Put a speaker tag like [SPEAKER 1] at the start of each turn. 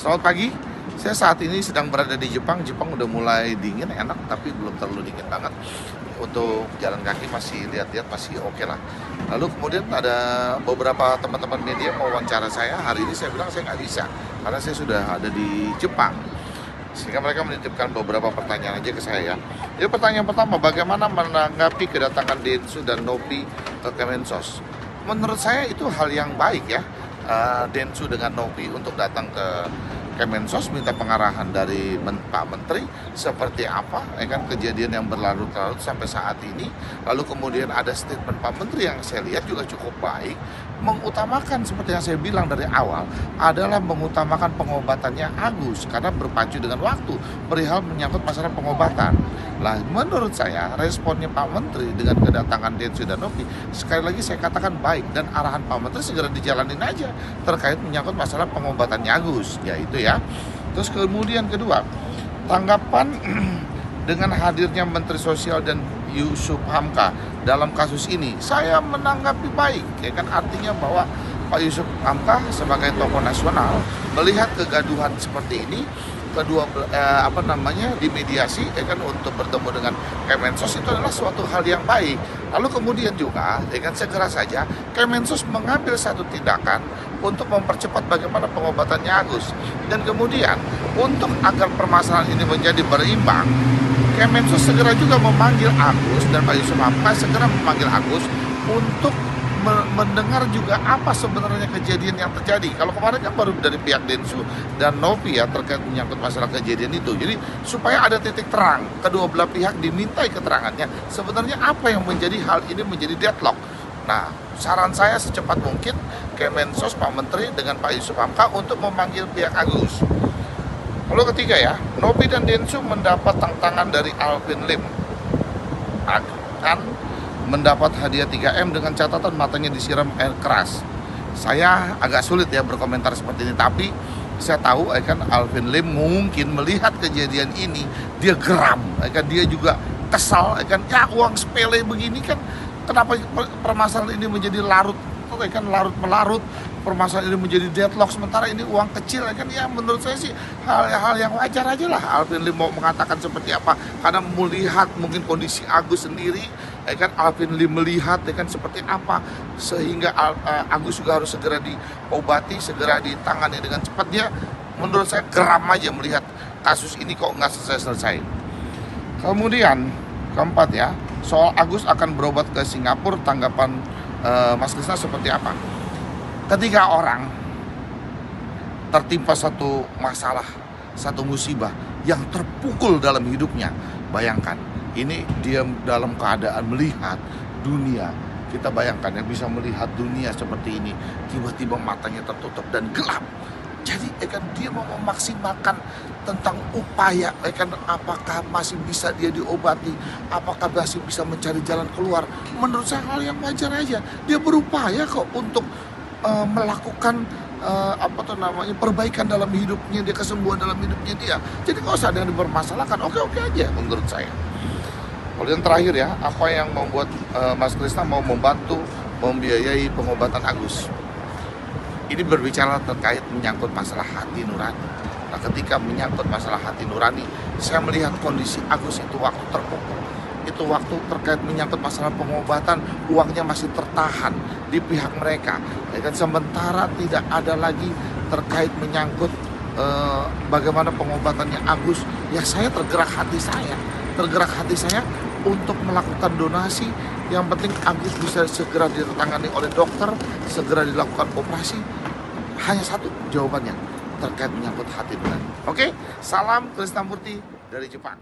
[SPEAKER 1] Selamat pagi, saya saat ini sedang berada di Jepang. Jepang udah mulai dingin, enak, tapi belum terlalu dingin banget. Untuk jalan kaki masih lihat-lihat masih oke lah. Lalu kemudian ada beberapa teman-teman media mau wawancara saya. Hari ini saya bilang saya nggak bisa, karena saya sudah ada di Jepang. Sehingga mereka menitipkan beberapa pertanyaan aja ke saya. Jadi pertanyaan pertama, bagaimana menanggapi kedatangan Dentsu dan Nopi ke Kemensos? Menurut saya itu hal yang baik ya. Dentsu dengan Nopi untuk datang ke Kemensos minta pengarahan dari Pak Menteri seperti apa ya kan kejadian yang berlarut-larut sampai saat ini. Lalu kemudian ada statement Pak Menteri yang saya lihat juga cukup baik, mengutamakan seperti yang saya bilang dari awal adalah mengutamakan pengobatannya Agus karena berpacu dengan waktu perihal menyangkut masalah pengobatan. Lah menurut saya responnya Pak Menteri dengan kedatangan Dentsu dan Nopi sekali lagi saya katakan baik, dan arahan Pak Menteri segera dijalanin aja terkait menyangkut masalah pengobatannya Agus, yaitu ya. Terus kemudian kedua, tanggapan dengan hadirnya Menteri Sosial dan Yusuf Hamka dalam kasus ini, saya menanggapi baik, ya kan, artinya bahwa Pak Yusuf Hamka sebagai tokoh nasional melihat kegaduhan seperti ini, kedua dimediasi ya kan untuk bertemu dengan Kemensos itu adalah suatu hal yang baik. Lalu kemudian juga ya kan segera saja Kemensos mengambil satu tindakan untuk mempercepat bagaimana pengobatannya Agus, dan kemudian untuk agar permasalahan ini menjadi berimbang, Kemensos segera juga memanggil Agus, dan Pak Yusuf Hamka segera memanggil Agus untuk mendengar juga apa sebenarnya kejadian yang terjadi. Kalau kemarin kan baru dari pihak Dentsu dan Nopi ya terkait menyangkut masalah kejadian itu. Jadi supaya ada titik terang, kedua belah pihak dimintai keterangannya sebenarnya apa yang menjadi hal ini menjadi deadlock. Nah, saran saya secepat mungkin Kemensos, Pak Menteri dengan Pak Yusuf Hamka untuk memanggil pihak Agus. Lalu ketiga ya, Nopi dan Dentsu mendapat tantangan dari Alvin Lim akan mendapat hadiah 3M dengan catatan matanya disiram air keras. Saya agak sulit ya berkomentar seperti ini, tapi saya tahu kan Alvin Lim mungkin melihat kejadian ini dia geram, kan dia juga kesal, kan ya uang sepele begini kan kenapa permasalahan ini menjadi larut melarut, permasalahan ini menjadi deadlock, sementara ini uang kecil kan ya menurut saya sih hal yang wajar aja lah Alvin Lim mau mengatakan seperti apa, karena melihat mungkin kondisi Agus sendiri kan Alvin Lim melihat kan seperti apa sehingga Agus juga harus segera diobati, segera ditangani dengan cepat. Dia menurut saya geram aja melihat kasus ini kok nggak selesai. Kemudian keempat ya, soal Agus akan berobat ke Singapura, tanggapan Mas Krisna seperti apa? Ketika orang tertimpa satu masalah, satu musibah yang terpukul dalam hidupnya, bayangkan ini dia dalam keadaan melihat dunia. Kita bayangkan yang bisa melihat dunia seperti ini, tiba-tiba matanya tertutup dan gelap. Jadi kan dia mau memaksimalkan tentang upaya, kan apakah masih bisa dia diobati, apakah masih bisa mencari jalan keluar. Menurut saya hal yang wajar aja. Dia berupaya kok untuk melakukan perbaikan dalam hidupnya dia, kesembuhan dalam hidupnya dia. Jadi kalau ada yang dipermasalahkan, oke aja menurut saya. Kemudian terakhir ya, apa yang membuat Mas Krisna mau membantu membiayai pengobatan Agus? Ini berbicara terkait menyangkut masalah hati nurani. Nah, ketika menyangkut masalah hati nurani, saya melihat kondisi Agus itu waktu terpukul. Itu waktu terkait menyangkut masalah pengobatan, uangnya masih tertahan di pihak mereka. Ya kan, sementara tidak ada lagi terkait menyangkut bagaimana pengobatannya Agus. Ya saya tergerak hati saya untuk melakukan donasi. Yang penting Agus bisa segera ditangani oleh dokter, segera dilakukan operasi. Hanya satu jawabannya terkait menyangkut hati nurani. Oke, salam Krisnamurti dari Jepang.